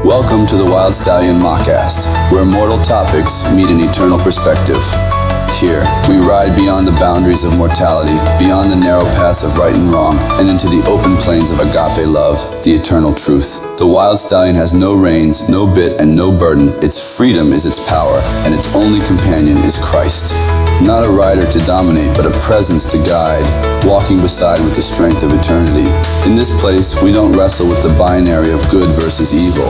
Welcome to the Stallion Mockast, where mortal topics meet an eternal perspective. Here, we ride beyond the boundaries of mortality, beyond the narrow paths of right and wrong, and into the open plains of agape love, the eternal truth. The wild stallion has no reins, no bit, and no burden. Its freedom is its power, and its only companion is Christ. Not a rider to dominate, but a presence to guide, walking beside with the strength of eternity. In this place, we don't wrestle with the binary of good versus evil.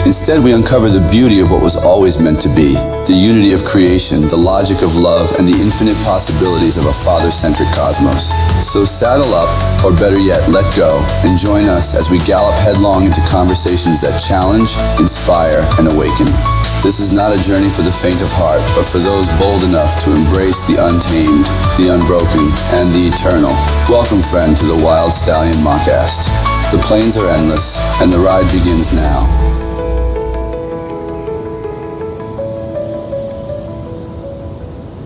Instead, we uncover the beauty of what was always meant to be, the unity of creation, the logic of love, and the infinite possibilities of a father-centric cosmos. So saddle up, or better yet, let go, and join us as we gallop headlong into conversations that challenge, inspire, and awaken. This is not a journey for the faint of heart, but for those bold enough to embrace the untamed, the unbroken, and the eternal. Welcome, friend, to the Wild Stallion Mockast. The plains are endless, and the ride begins now.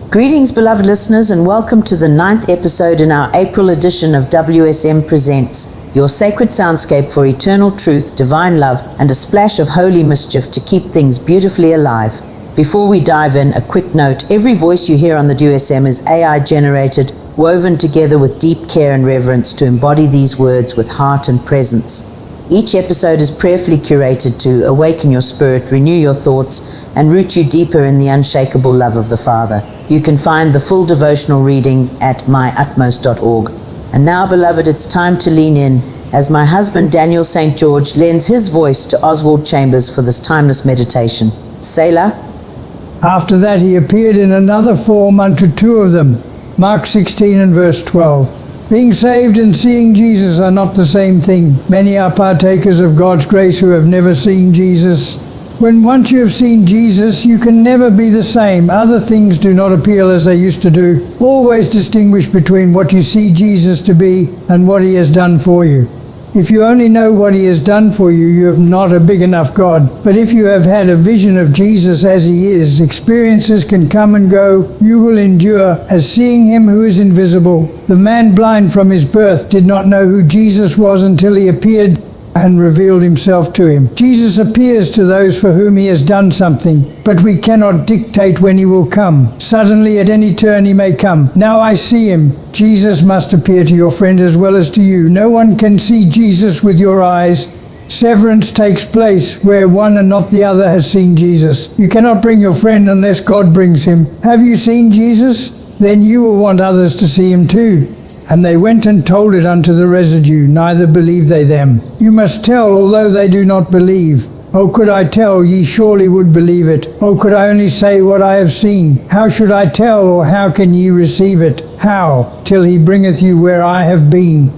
Greetings, beloved listeners, and welcome to the 9th episode in our April edition of WSM Presents, your sacred soundscape for eternal truth, divine love, and a splash of holy mischief to keep things beautifully alive. Before we dive in, a quick note: every voice you hear on the WSM is AI generated, woven together with deep care and reverence to embody these words with heart and presence. Each episode is prayerfully curated to awaken your spirit, renew your thoughts, and root you deeper in the unshakable love of the Father. You can find the full devotional reading at myutmost.org. And now, beloved, it's time to lean in as my husband Danial St lends his voice to Oswald Chambers for this timeless meditation. Selah. After that he appeared in another form unto two of them. Mark 16 and verse 12. Being saved and seeing Jesus are not the same thing. Many are partakers of God's grace who have never seen Jesus. When once you have seen Jesus, you can never be the same. Other things do not appeal as they used to do. Always distinguish between what you see Jesus to be and what he has done for you. If you only know what he has done for you, you have not a big enough God. But if you have had a vision of Jesus as he is, experiences can come and go. You will endure as seeing him who is invisible. The man blind from his birth did not know who Jesus was until he appeared and revealed himself to him. Jesus appears to those for whom he has done something, but we cannot dictate when he will come. Suddenly, at any turn, he may come. Now I see him. Jesus must appear to your friend as well as to you. No one can see Jesus with your eyes. Severance takes place where one and not the other has seen Jesus. You cannot bring your friend unless God brings him. Have you seen Jesus? Then you will want others to see him too. And they went and told it unto the residue, neither believed they them. You must tell, although they do not believe. Oh, could I tell, ye surely would believe it. Oh, could I only say what I have seen? How should I tell, or how can ye receive it? How, till he bringeth you where I have been?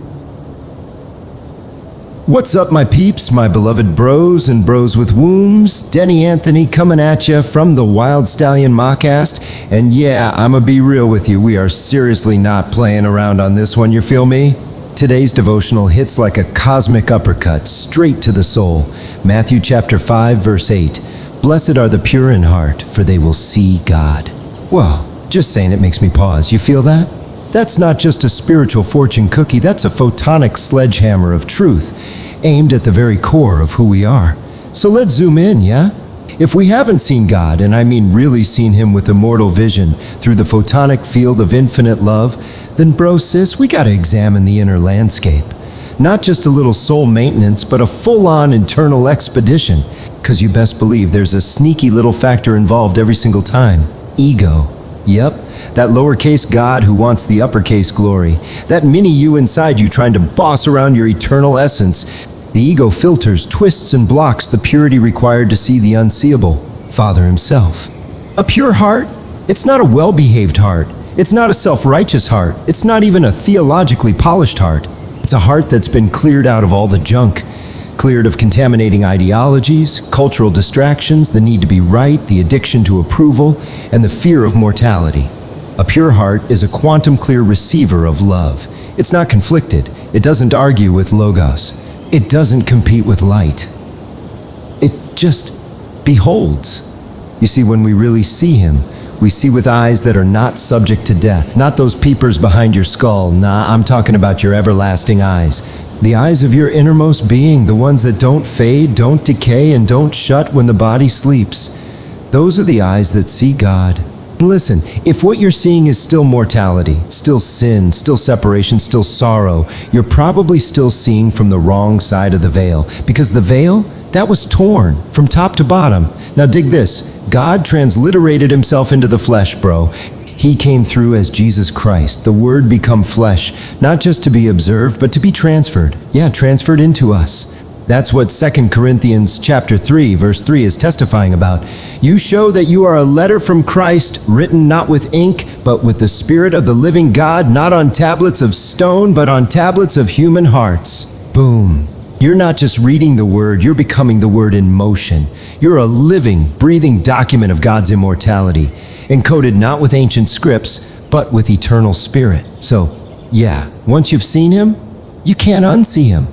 What's up, my peeps, my beloved bros and bros with wombs? Denny Anthony coming at you from the Wild Stallion Mockast. And yeah, I'ma be real with you, we are seriously not playing around on this one, you feel me? Today's devotional hits like a cosmic uppercut, straight to the soul. Matthew chapter 5, verse 8. Blessed are the pure in heart, for they will see God. Well, just saying it makes me pause, you feel that? That's not just a spiritual fortune cookie, that's a photonic sledgehammer of truth, aimed at the very core of who we are. So let's zoom in, yeah? If we haven't seen God, and I mean really seen him with immortal vision through the photonic field of infinite love, then bro, sis, we gotta examine the inner landscape. Not just a little soul maintenance, but a full-on internal expedition. 'Cause you best believe there's a sneaky little factor involved every single time. Ego. Yep, that lowercase God who wants the uppercase glory. That mini you inside you trying to boss around your eternal essence. The ego filters, twists, and blocks the purity required to see the unseeable, Father himself. A pure heart? It's not a well-behaved heart. It's not a self-righteous heart. It's not even a theologically polished heart. It's a heart that's been cleared out of all the junk. Cleared of contaminating ideologies, cultural distractions, the need to be right, the addiction to approval, and the fear of mortality. A pure heart is a quantum-clear receiver of love. It's not conflicted. It doesn't argue with logos. It doesn't compete with light. It just beholds. You see, when we really see him, we see with eyes that are not subject to death. Not those peepers behind your skull. Nah, I'm talking about your everlasting eyes. The eyes of your innermost being, the ones that don't fade, don't decay, and don't shut when the body sleeps. Those are the eyes that see God. Listen, if what you're seeing is still mortality, still sin, still separation, still sorrow, you're probably still seeing from the wrong side of the veil. Because the veil, that was torn from top to bottom. Now dig this. God transliterated himself into the flesh, bro. He came through as Jesus Christ, the Word become flesh, not just to be observed, but to be transferred. Yeah, transferred into us. That's what 2 Corinthians chapter 3, verse 3 is testifying about. You show that you are a letter from Christ, written not with ink, but with the Spirit of the living God, not on tablets of stone, but on tablets of human hearts. Boom. You're not just reading the Word, you're becoming the Word in motion. You're a living, breathing document of God's immortality, encoded not with ancient scripts, but with eternal spirit. So, yeah, once you've seen him, you can't unsee him.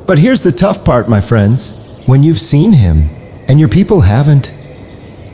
But here's the tough part, my friends. When you've seen him, and your people haven't,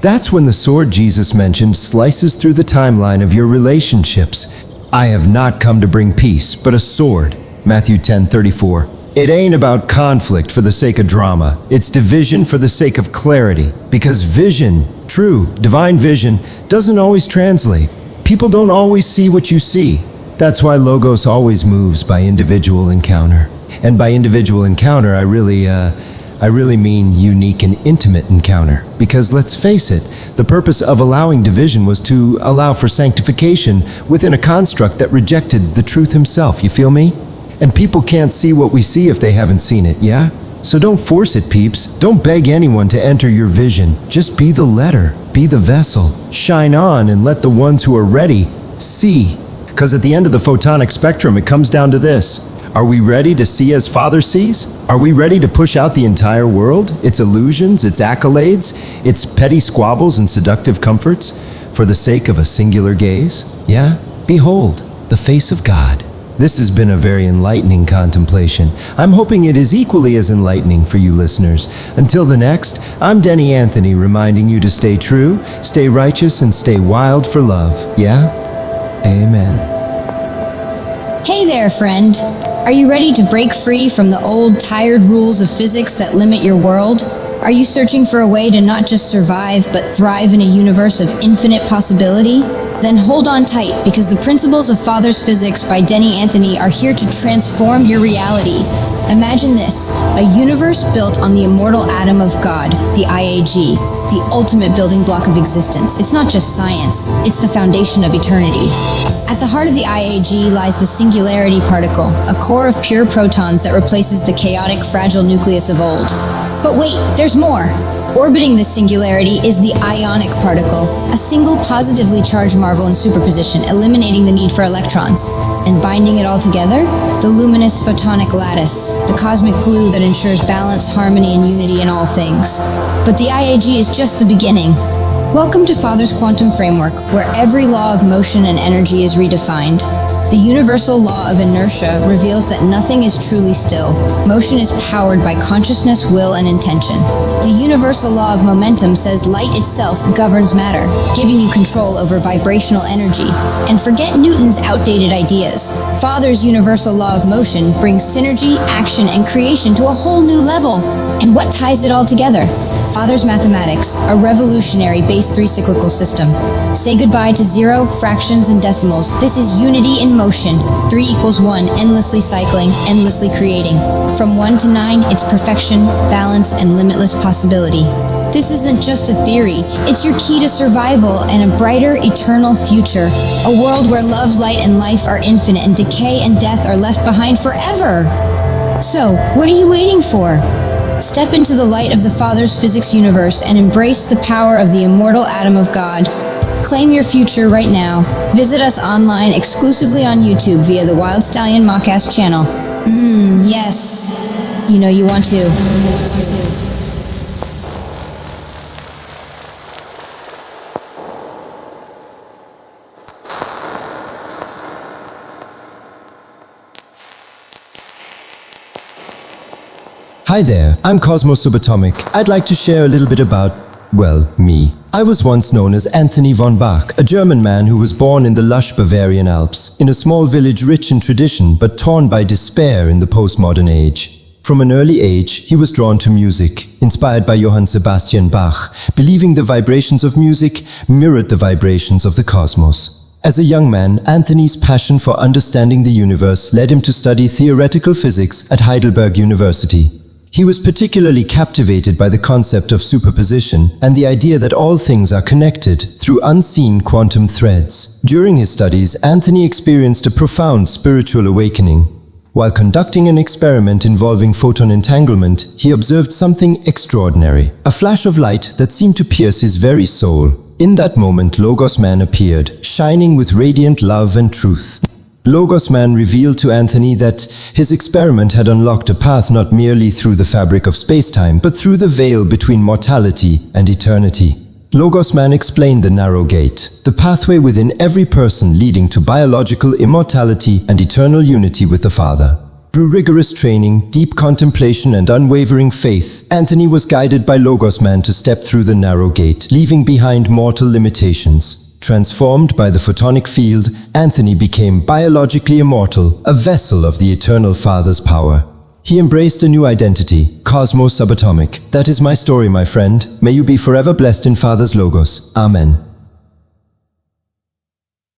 that's when the sword Jesus mentioned slices through the timeline of your relationships. I have not come to bring peace, but a sword. Matthew 10:34. It ain't about conflict for the sake of drama. It's division for the sake of clarity. Because vision, true, divine vision, doesn't always translate. People don't always see what you see. That's why Logos always moves by individual encounter. And by individual encounter, I really mean unique and intimate encounter. Because let's face it, the purpose of allowing division was to allow for sanctification within a construct that rejected the truth himself. You feel me? And people can't see what we see if they haven't seen it, yeah? So don't force it, peeps. Don't beg anyone to enter your vision. Just be the letter, be the vessel. Shine on and let the ones who are ready see. Because at the end of the photonic spectrum, it comes down to this. Are we ready to see as Father sees? Are we ready to push out the entire world, its illusions, its accolades, its petty squabbles and seductive comforts, for the sake of a singular gaze? Yeah? Behold, the face of God. This has been a very enlightening contemplation. I'm hoping it is equally as enlightening for you listeners. Until the next, I'm Denny Anthony reminding you to stay true, stay righteous, and stay wild for love. Yeah? Amen. Hey there, friend. Are you ready to break free from the old, tired rules of physics that limit your world? Are you searching for a way to not just survive, but thrive in a universe of infinite possibility? Then hold on tight, because the Principles of Father's Physics by Denny Anthony are here to transform your reality. Imagine this, a universe built on the immortal atom of God, the IAG, the ultimate building block of existence. It's not just science, it's the foundation of eternity. At the heart of the IAG lies the singularity particle, a core of pure protons that replaces the chaotic, fragile nucleus of old. But wait, there's more. Orbiting this singularity is the ionic particle, a single positively charged marvel in superposition, eliminating the need for electrons. And binding it all together, the luminous photonic lattice, the cosmic glue that ensures balance, harmony, and unity in all things. But the IAG is just the beginning. Welcome to Father's Quantum Framework, where every law of motion and energy is redefined. The universal law of inertia reveals that nothing is truly still. Motion is powered by consciousness, will, and intention. The universal law of momentum says light itself governs matter, giving you control over vibrational energy. And forget Newton's outdated ideas. Father's universal law of motion brings synergy, action, and creation to a whole new level. And what ties it all together? Father's mathematics, a revolutionary base 3 cyclical system. Say goodbye to zero, fractions, and decimals. This is unity in motion. 3 equals 1, endlessly cycling, endlessly creating. From 1 to 9, it's perfection, balance, and limitless possibility. This isn't just a theory. It's your key to survival and a brighter, eternal future. A world where love, light, and life are infinite, and decay and death are left behind forever. So, what are you waiting for? Step into the light of the Father's physics universe and embrace the power of the immortal atom of God. Claim your future right now. Visit us online exclusively on YouTube via the Wild Stallion Mockast channel. Yes. You know you want to. Hi there, I'm Cosmo Subatomic. I'd like to share a little bit about, well, me. I was once known as Anthony von Bach, a German man who was born in the lush Bavarian Alps, in a small village rich in tradition but torn by despair in the postmodern age. From an early age, he was drawn to music, inspired by Johann Sebastian Bach, believing the vibrations of music mirrored the vibrations of the cosmos. As a young man, Anthony's passion for understanding the universe led him to study theoretical physics at Heidelberg University. He was particularly captivated by the concept of superposition and the idea that all things are connected through unseen quantum threads. During his studies, Anthony experienced a profound spiritual awakening. While conducting an experiment involving photon entanglement, he observed something extraordinary, a flash of light that seemed to pierce his very soul. In that moment, Logos Man appeared, shining with radiant love and truth. Logos Man revealed to Anthony that his experiment had unlocked a path not merely through the fabric of space-time, but through the veil between mortality and eternity. Logos Man explained the narrow gate, the pathway within every person leading to biological immortality and eternal unity with the Father. Through rigorous training, deep contemplation, and unwavering faith, Anthony was guided by Logos Man to step through the narrow gate, leaving behind mortal limitations. Transformed by the photonic field, Anthony became biologically immortal, a vessel of the eternal Father's power. He embraced a new identity, Cosmos Subatomic. That is my story, my friend. May you be forever blessed in Father's Logos. Amen.